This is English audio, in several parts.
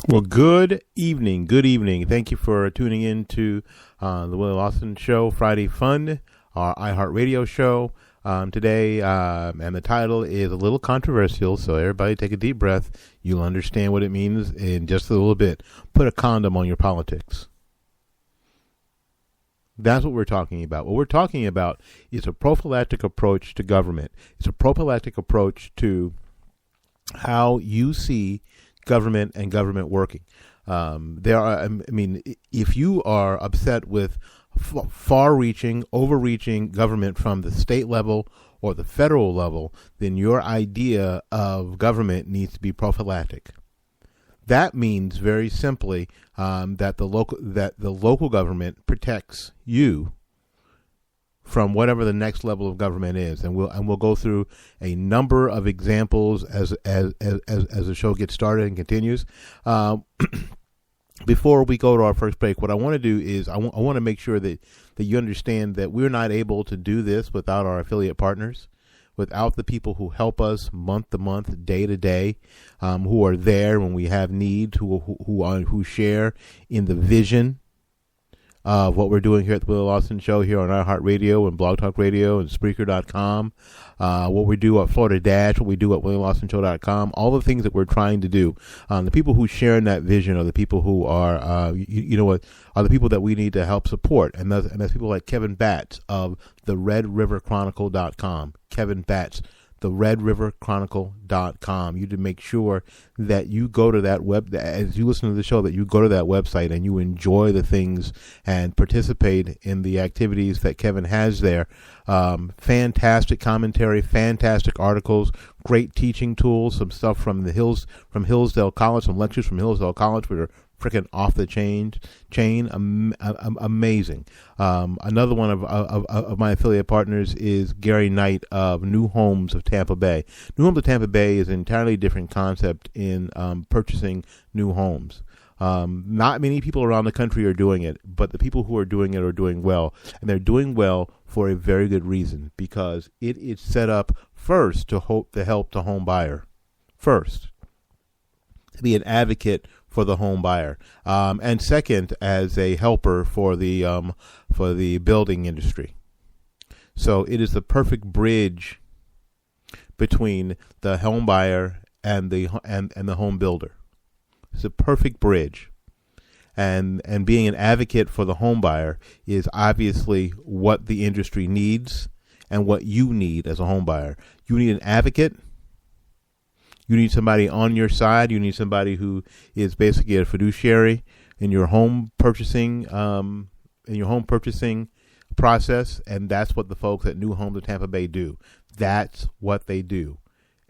Well, good evening. Good evening. Thank you for tuning in to the Willie Lawson Show, Friday Fun, our iHeartRadio show. Today, and the title is a little controversial, so everybody take a deep breath. You'll understand what it means in just a little bit. Put a condom on your politics. That's what we're talking about. What we're talking about is a prophylactic approach to government. It's a prophylactic approach to how you see government and government working. If you are upset with far-reaching, overreaching government from the state level or the federal level, then your idea of government needs to be prophylactic. That means very simply that the local government protects you from whatever the next level of government is, and we'll go through a number of examples as the show gets started and continues. Before we go to our first break, what I want to do is I want to make sure that you understand that we're not able to do this without our affiliate partners, without the people who help us month to month, day to day, who are there when we have needs, who share in the vision of what we're doing here at the Willie Lawson Show here on iHeartRadio and Blog Talk Radio and Spreaker.com, what we do at Florida Dash, what we do at WillieLawsonShow.com, all the things that we're trying to do. The people who share in that vision are the people who are, are the people that we need to help support. And that's people like Kevin Batts of the RedRiverChronicle.com. Kevin Batts, the RedRiverChronicle.com. You to make sure that you go to that as you listen to the show, that you go to that website and you enjoy the things and participate in the activities that Kevin has there. Fantastic commentary, fantastic articles, great teaching tools, some stuff from Hillsdale College, some lectures from Hillsdale College, which are freaking off the chain, amazing. Another one of my affiliate partners is Gary Knight of New Homes of Tampa Bay. New Homes of Tampa Bay is an entirely different concept in purchasing new homes. Not many people around the country are doing it, but the people who are doing it are doing well, and they're doing well for a very good reason, because it is set up first to help the home buyer, first to be an advocate for the home buyer, and second, as a helper for the building industry. So it is the perfect bridge between the home buyer and the home builder. It's a perfect bridge, and being an advocate for the home buyer is obviously what the industry needs and what you need as a home buyer. You need an advocate. You need somebody on your side. You need somebody who is basically a fiduciary in your home purchasing, process, and that's what the folks at New Homes of Tampa Bay do. That's what they do,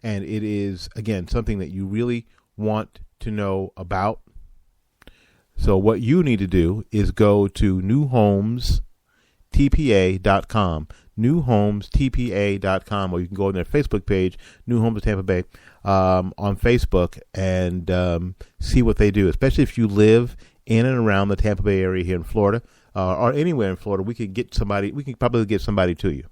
and it is, again, something that you really want to know about. So what you need to do is go to newhomestpa.com, newhomestpa.com, or you can go on their Facebook page, New Homes of Tampa Bay, on Facebook, and see what they do. Especially if you live in and around the Tampa Bay area here in Florida, or anywhere in Florida, we could probably get somebody to you.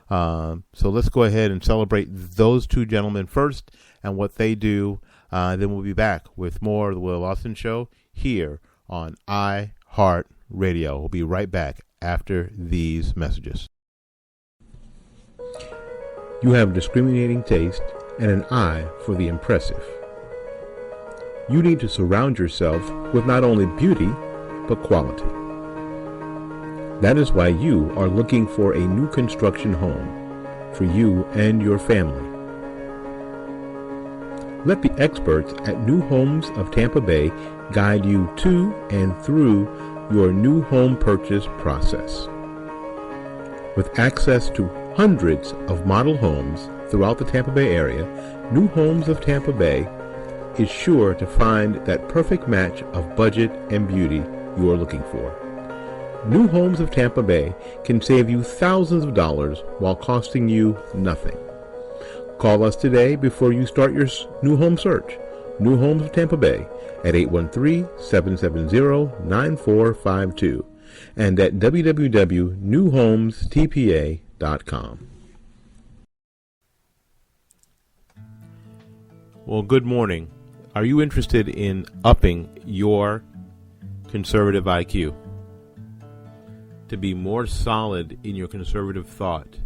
So let's go ahead and celebrate those two gentlemen first and what they do. Then we'll be back with more of the Willie Lawson Show here on iHeartRadio. We'll be right back after these messages. You have a discriminating taste and an eye for the impressive. You need to surround yourself with not only beauty, but quality. That is why you are looking for a new construction home for you and your family. Let the experts at New Homes of Tampa Bay guide you to and through your new home purchase process. With access to hundreds of model homes throughout the Tampa Bay area, New Homes of Tampa Bay is sure to find that perfect match of budget and beauty you are looking for. New Homes of Tampa Bay can save you thousands of dollars while costing you nothing. Call us today before you start your new home search. New Homes of Tampa Bay at 813-770-9452 and at www.newhomestpa.com. Well, good morning. Are you interested in upping your conservative IQ? To be more solid in your conservative thought?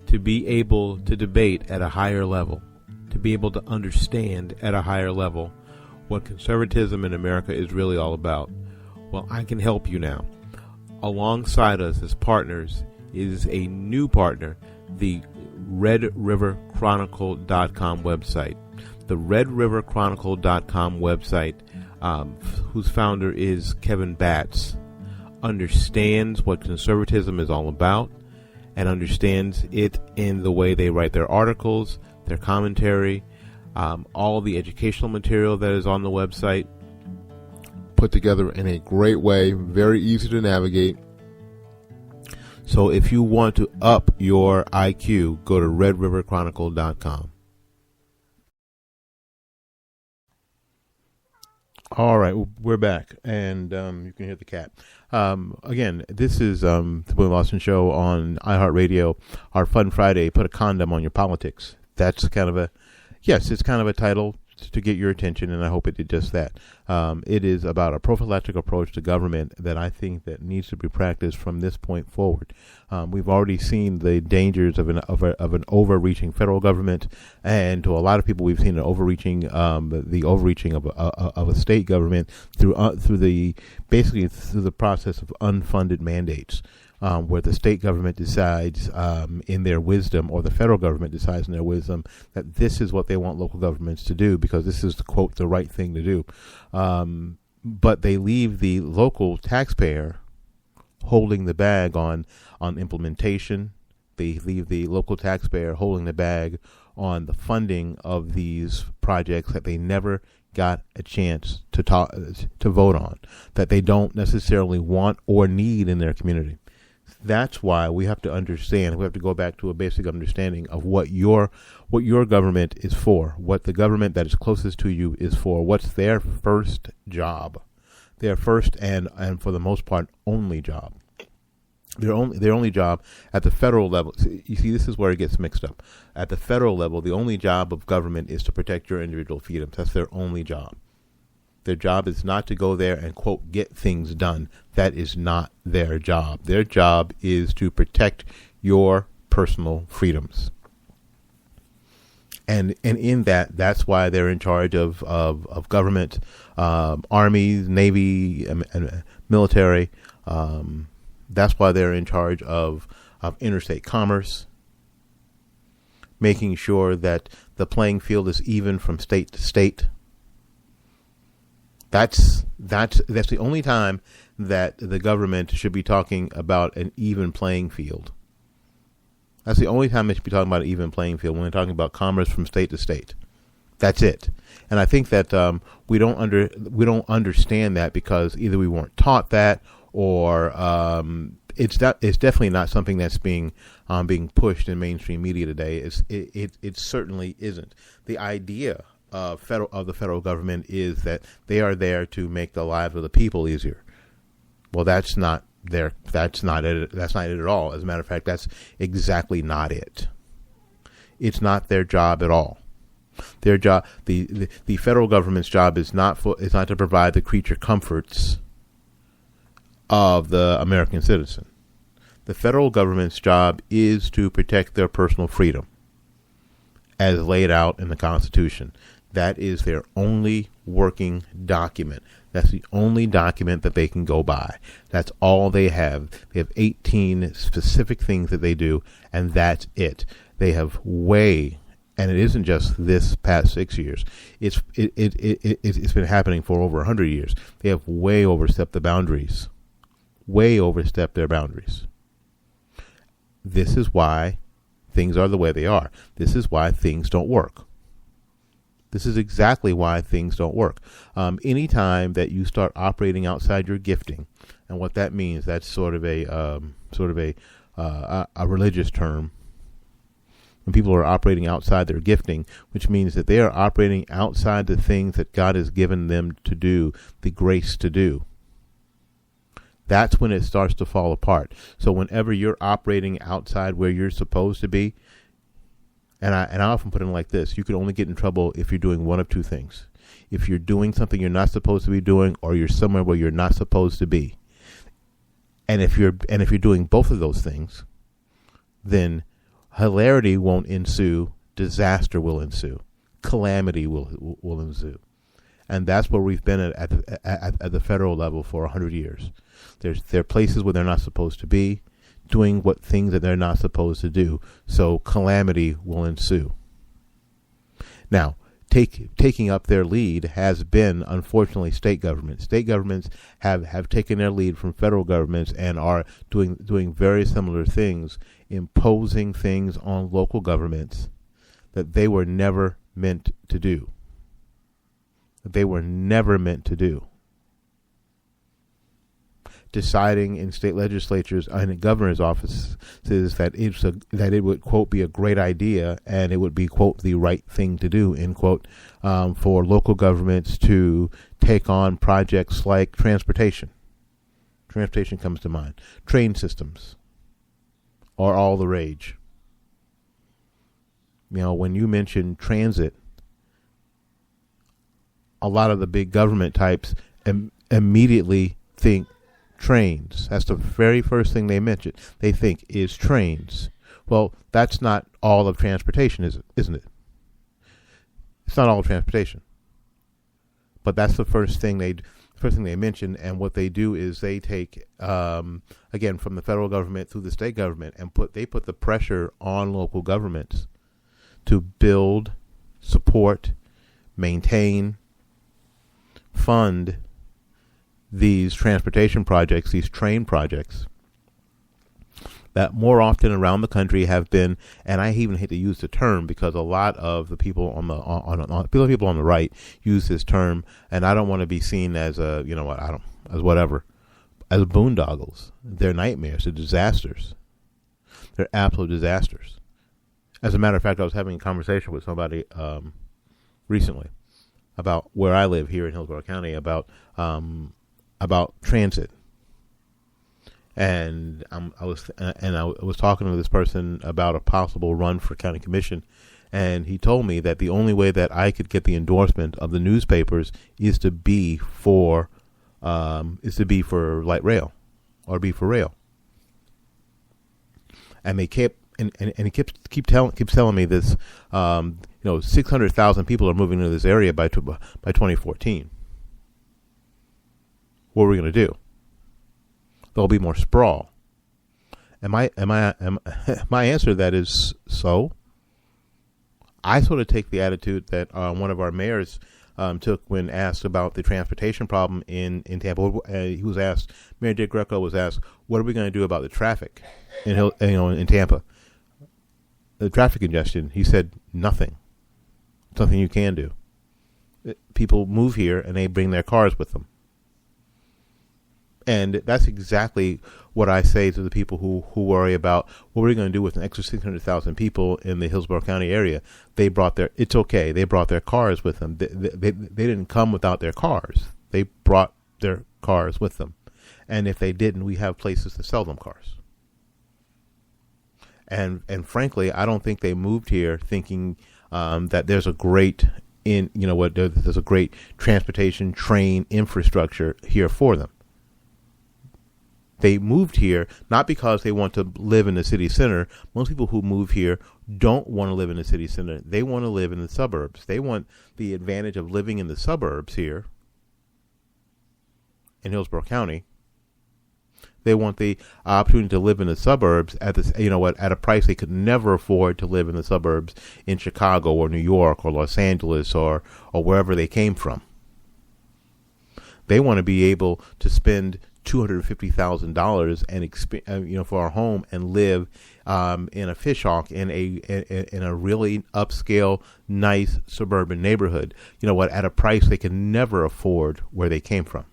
To be able to debate at a higher level? To be able to understand at a higher level what conservatism in America is really all about? Well, I can help you now. Alongside us as partners is a new partner, the RedRiverChronicle.com website. The RedRiverChronicle.com website, whose founder is Kevin Batts, understands what conservatism is all about and understands it in the way they write their articles, their commentary, all the educational material that is on the website, put together in a great way, very easy to navigate. So if you want to up your IQ, go to RedRiverChronicle.com. All right, we're back, and you can hear the cat. Again, this is the William Lawson Show on iHeartRadio. Our Fun Friday, Put a Condom on Your Politics. That's kind of it's kind of a title to get your attention, and I hope it did just that. It is about a prophylactic approach to government that I think that needs to be practiced from this point forward. We've already seen the dangers of an overreaching federal government, and to a lot of people, we've seen the overreaching of a state government through the process of unfunded mandates. Where the state government decides in their wisdom, or the federal government decides in their wisdom, that this is what they want local governments to do because this is, quote, the right thing to do. But they leave the local taxpayer holding the bag on implementation. They leave the local taxpayer holding the bag on the funding of these projects that they never got a chance to vote on, that they don't necessarily want or need in their community. That's why we have to understand. We have to go back to a basic understanding of what your government is for, what the government that is closest to you is for, what's their first job, their first and for the most part only job. Their only job at the federal level. You see, this is where it gets mixed up. At the federal level, the only job of government is to protect your individual freedoms. That's their only job. Their job is not to go there and, quote, get things done. That is not their job. Their job is to protect your personal freedoms. And in that's why they're in charge of government, Army, Navy, and military. That's why they're in charge of interstate commerce, making sure that the playing field is even from state to state. That's the only time that the government should be talking about an even playing field. That's the only time they should be talking about an even playing field, when they're talking about commerce from state to state. That's it. And I think that we don't understand that because either we weren't taught that, or it's definitely not something that's being pushed in mainstream media today. It certainly isn't. The idea of the federal government is that they are there to make the lives of the people easier. Well, that's not it. That's not it at all. As a matter of fact, that's exactly not it. It's not their job at all. Their job, the federal government's job is not to provide the creature comforts of the American citizen. The federal government's job is to protect their personal freedom, as laid out in the Constitution. That is their only working document. That's the only document that they can go by. That's all they have. They have 18 specific things that they do, and that's it. They have and it isn't just this past 6 years. It's been happening for over 100 years. They have way overstepped their boundaries. This is why things are the way they are. This is why things don't work. This is exactly why things don't work. Anytime that you start operating outside your gifting, and what that means, that's sort of a religious term. When people are operating outside their gifting, which means that they are operating outside the things that God has given them to do, the grace to do. That's when it starts to fall apart. So whenever you're operating outside where you're supposed to be, and I often put it like this: you can only get in trouble if you're doing one of two things. if you're doing something you're not supposed to be doing, or you're somewhere where you're not supposed to be. And if you're doing both of those things, then hilarity won't ensue, disaster will ensue, calamity will ensue. And that's where we've been at the federal level for 100 years. There are places where they're not supposed to be, doing what things that they're not supposed to do. So calamity will ensue. Now, taking up their lead has been, unfortunately, state governments. State governments have taken their lead from federal governments and are doing very similar things, imposing things on local governments that they were never meant to do. Deciding in state legislatures and in governor's offices that it would, quote, be a great idea, and it would be, quote, the right thing to do, end quote, for local governments to take on projects like transportation. Transportation comes to mind. Train systems are all the rage. When you mention transit, a lot of the big government types immediately think trains. That's the very first thing they mention. They think is trains. Well, that's not all of transportation, isn't it? It's not all of transportation. But that's the first thing they mention, and what they do is they take again from the federal government through the state government and put the pressure on local governments to build, support, maintain, fund these transportation projects, these train projects that more often around the country have been, and I even hate to use the term because a lot of the people on the right use this term, and I don't want to be seen as as boondoggles. They're nightmares. They're disasters. They're absolute disasters. As a matter of fact, I was having a conversation with somebody recently about where I live here in Hillsborough County about transit, and I was talking to this person about a possible run for county commission, and he told me that the only way that I could get the endorsement of the newspapers is to be for light rail, or be for rail, and they kept. And he keeps telling me this. 600,000 people are moving into this area by 2014. What are we going to do? There'll be more sprawl. And my answer to that is so. I sort of take the attitude that one of our mayors took when asked about the transportation problem in Tampa. He was asked, Mayor Dick Greco was asked, "What are we going to do about the traffic in Tampa?" The traffic congestion, he said, nothing. Something you can do. People move here and they bring their cars with them. And that's exactly what I say to the people who worry about what we're going to do with an extra 600,000 people in the Hillsborough County area. It's okay. They brought their cars with them. They didn't come without their cars. They brought their cars with them. And if they didn't, we have places to sell them cars. And frankly, I don't think they moved here thinking that there's a great there's a great transportation train infrastructure here for them. They moved here not because they want to live in the city center. Most people who move here don't want to live in the city center. They want to live in the suburbs. They want the advantage of living in the suburbs here in Hillsborough County. They want the opportunity to live in the suburbs at a price they could never afford to live in the suburbs in Chicago or New York or Los Angeles or wherever they came from. They want to be able to spend $250,000 and for our home and live in a fishhawk in a really upscale, nice suburban neighborhood. At a price they can never afford where they came from.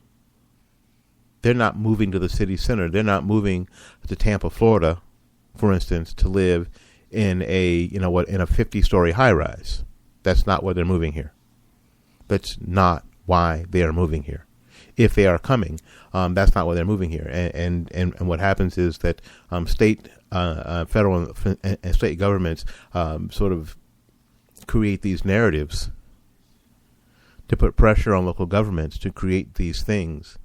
They're not moving to the city center. They're not moving to Tampa, Florida, for instance, to live in a 50-story high rise. That's not why they're moving here. That's not why they are moving here. If they are coming, that's not why they're moving here. And what happens is that state, federal, and state governments sort of create these narratives to put pressure on local governments to create these things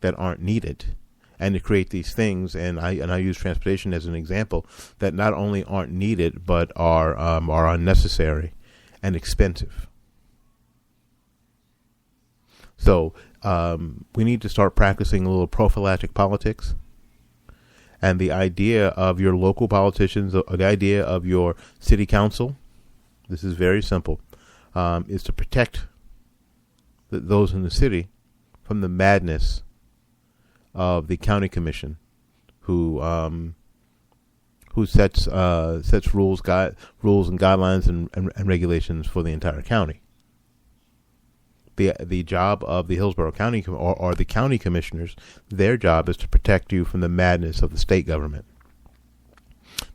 that aren't needed, and to create these things, and I use transportation as an example, that not only aren't needed but are unnecessary and expensive. So we need to start practicing a little prophylactic politics. And the idea of your local politicians, the idea of your city council, this is very simple, is to protect those in the city from the madness of the county commission, who sets rules and guidelines and regulations for the entire county. The job of the Hillsborough County or the county commissioners, their job is to protect you from the madness of the state government.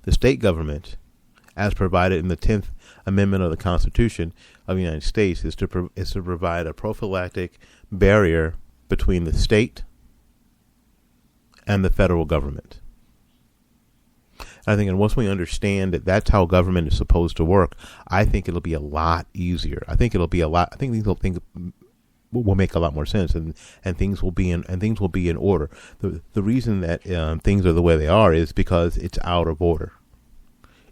The state government, as provided in the 10th Amendment of the Constitution of the United States, is to provide a prophylactic barrier between the state and the federal government. I think, and once we understand that that's how government is supposed to work, I think it'll be a lot easier. I think things will make a lot more sense, and things will be in order. The reason that things are the way they are is because it's out of order.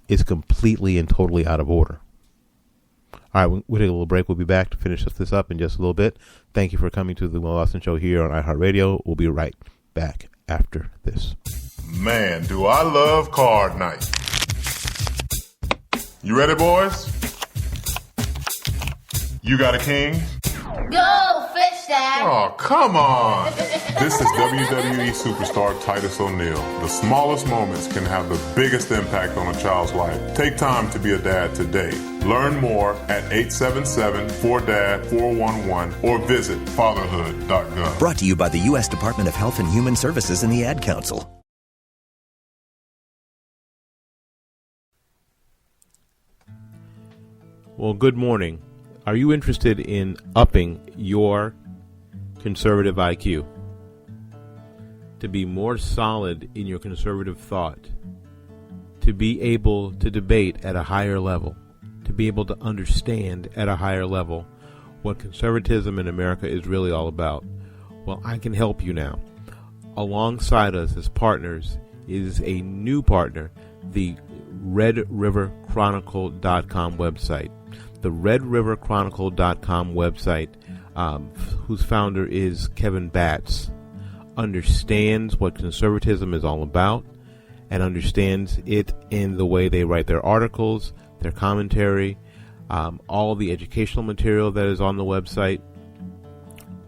It's completely and totally out of order. All right, we'll take a little break. We'll be back to finish this up in just a little bit. Thank you for coming to the Will Austin Show here on iHeartRadio. We'll be right back after this. Man, do I love card night. You ready, boys? You got a king? Go, fish dad! Oh, come on! This is WWE superstar Titus O'Neil. The smallest moments can have the biggest impact on a child's life. Take time to be a dad today. Learn more at 877-4DAD-411 or visit fatherhood.gov. Brought to you by the U.S. Department of Health and Human Services and the Ad Council. Well, good morning. Are you interested in upping your conservative IQ? To be more solid in your conservative thought? To be able to debate at a higher level? To be able to understand at a higher level what conservatism in America is really all about? Well, I can help you now. Alongside us as partners is a new partner, the RedRiverChronicle.com website. The RedRiverChronicle.com website, whose founder is Kevin Batts, understands what conservatism is all about and understands it in the way they write their articles, their commentary, all the educational material that is on the website,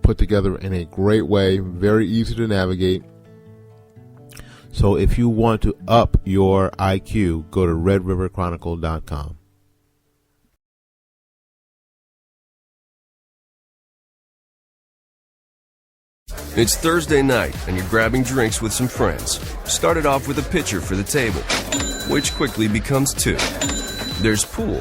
put together in a great way, very easy to navigate. So if you want to up your IQ, go to RedRiverChronicle.com. It's Thursday night, and you're grabbing drinks with some friends. Started off with a pitcher for the table, which quickly becomes two. There's pool.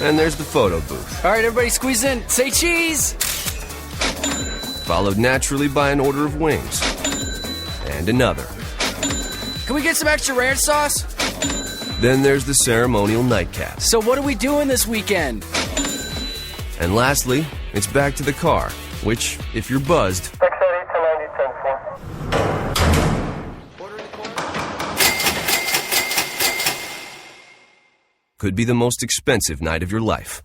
And there's the photo booth. All right, everybody squeeze in. Say cheese! Followed naturally by an order of wings. And another. Can we get some extra ranch sauce? Then there's the ceremonial nightcap. So what are we doing this weekend? And lastly, it's back to the car, which, if you're buzzed, could be the most expensive night of your life.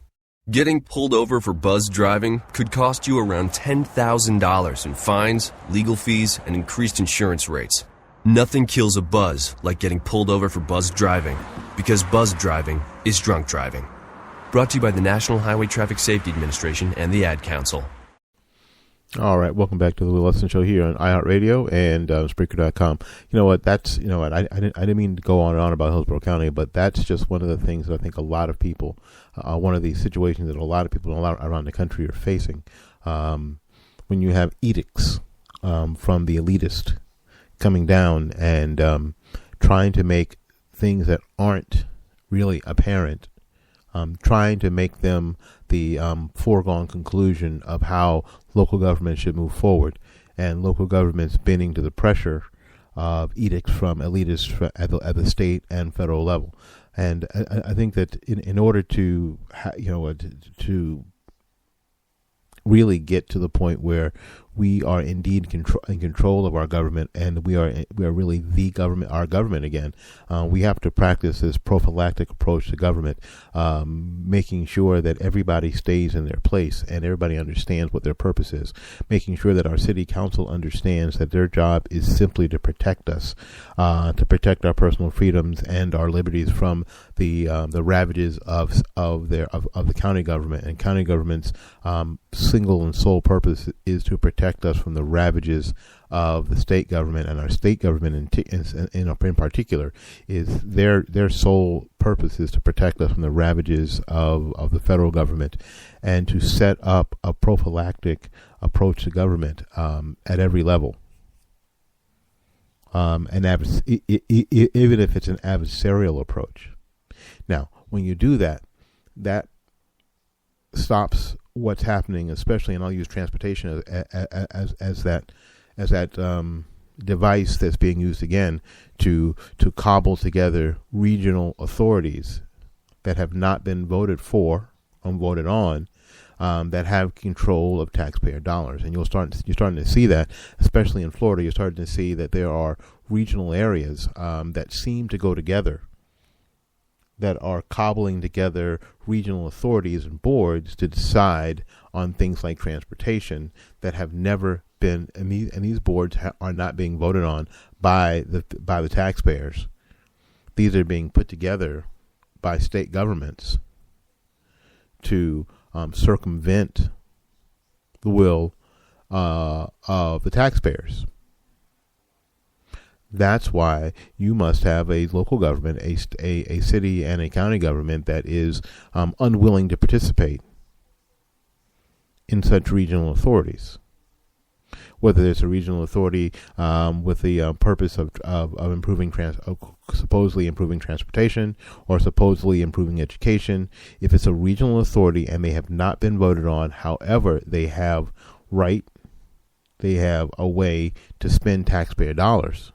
Getting pulled over for buzz driving could cost you around $10,000 in fines, legal fees, and increased insurance rates. Nothing kills a buzz like getting pulled over for buzz driving, because buzz driving is drunk driving. Brought to you by the National Highway Traffic Safety Administration and the Ad Council. All right, welcome back to the Will Austin Show here on iHeartRadio and Spreaker.com. You know what? I didn't mean to go on and on about Hillsborough County, but that's just one of the things that I think a lot of people, one of these situations that a lot of people around the country are facing. When you have edicts from the elitist coming down and trying to make things that aren't really apparent, trying to make them the foregone conclusion of how local government should move forward, and local governments bending to the pressure of edicts from elitists at the state and federal level. And I think that in order to to really get to the point where we are indeed in control of our government, and we are really the government, our government again. We have to practice this prophylactic approach to government, making sure that everybody stays in their place and everybody understands what their purpose is. Making sure that our city council understands that their job is simply to protect us, to protect our personal freedoms and our liberties from the ravages of the county government. And county government's single and sole purpose is to protect us from the ravages of the state government, and our state government in particular is their sole purpose is to protect us from the ravages of the federal government, and to set up a prophylactic approach to government at every level. Even if it's an adversarial approach. Now, when you do that, that stops what's happening, especially, and I'll use transportation as that device that's being used again to cobble together regional authorities that have not been voted for or voted on, that have control of taxpayer dollars. And you're starting to see that, especially in Florida. You're starting to see that there are regional areas that seem to go together, that are cobbling together regional authorities and boards to decide on things like transportation that have never been, and these boards are not being voted on by the taxpayers. These are being put together by state governments to circumvent the will of the taxpayers. That's why you must have a local government, a city and a county government that is unwilling to participate in such regional authorities. Whether it's a regional authority with the purpose of improving supposedly improving transportation or supposedly improving education, if it's a regional authority and they have not been voted on, however, they have a way to spend taxpayer dollars,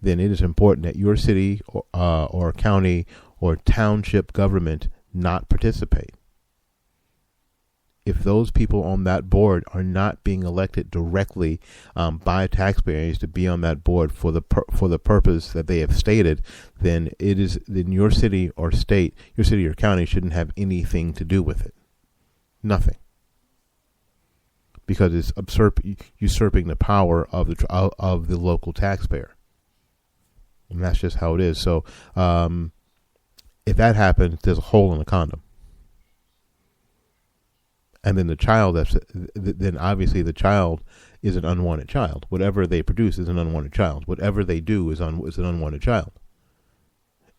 then it is important that your city or county or township government not participate. If those people on that board are not being elected directly by taxpayers to be on that board for the purpose that they have stated, then your city or state, your city or county shouldn't have anything to do with it. Nothing. Because it's usurping the power of the local taxpayer. And that's just how it is. So if that happens, there's a hole in the condom. And then then obviously the child is an unwanted child. Whatever they produce is an unwanted child. Whatever they do is an unwanted child.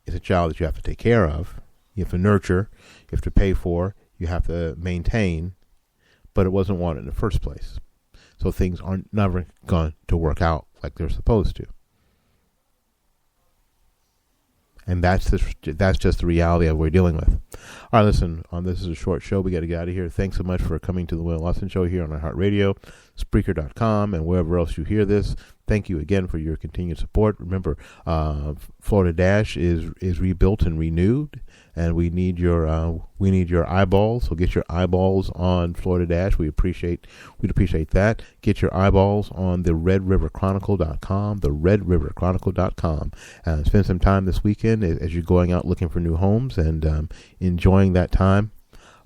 It's a child that you have to take care of. You have to nurture. You have to pay for. You have to maintain. But it wasn't wanted in the first place. So things aren't never going to work out like they're supposed to. And that's just the reality of what we're dealing with. All right, listen, this is a short show. We got to get out of here. Thanks so much for coming to the Will Lawson Show here on iHeartRadio, Spreaker.com, and wherever else you hear this. Thank you again for your continued support. Remember, Florida Dash is rebuilt and renewed, and we need your eyeballs. So get your eyeballs on Florida Dash. We'd appreciate that. Get your eyeballs on the RedRiverChronicle.com, the RedRiverChronicle.com. Spend some time this weekend as you're going out looking for new homes and enjoying that time.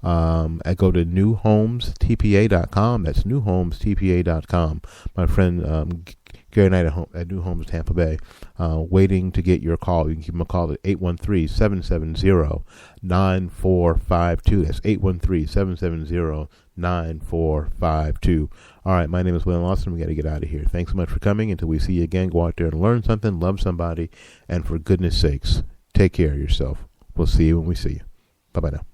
I go to newhomestpa.com. That's newhomestpa.com. My friend Gary Knight at New Homes Tampa Bay, waiting to get your call. You can give them a call at 813-770-9452. That's 813-770-9452. All right, my name is William Lawson. We got to get out of here. Thanks so much for coming. Until we see you again, go out there and learn something, love somebody, and for goodness sakes, take care of yourself. We'll see you when we see you. Bye-bye now.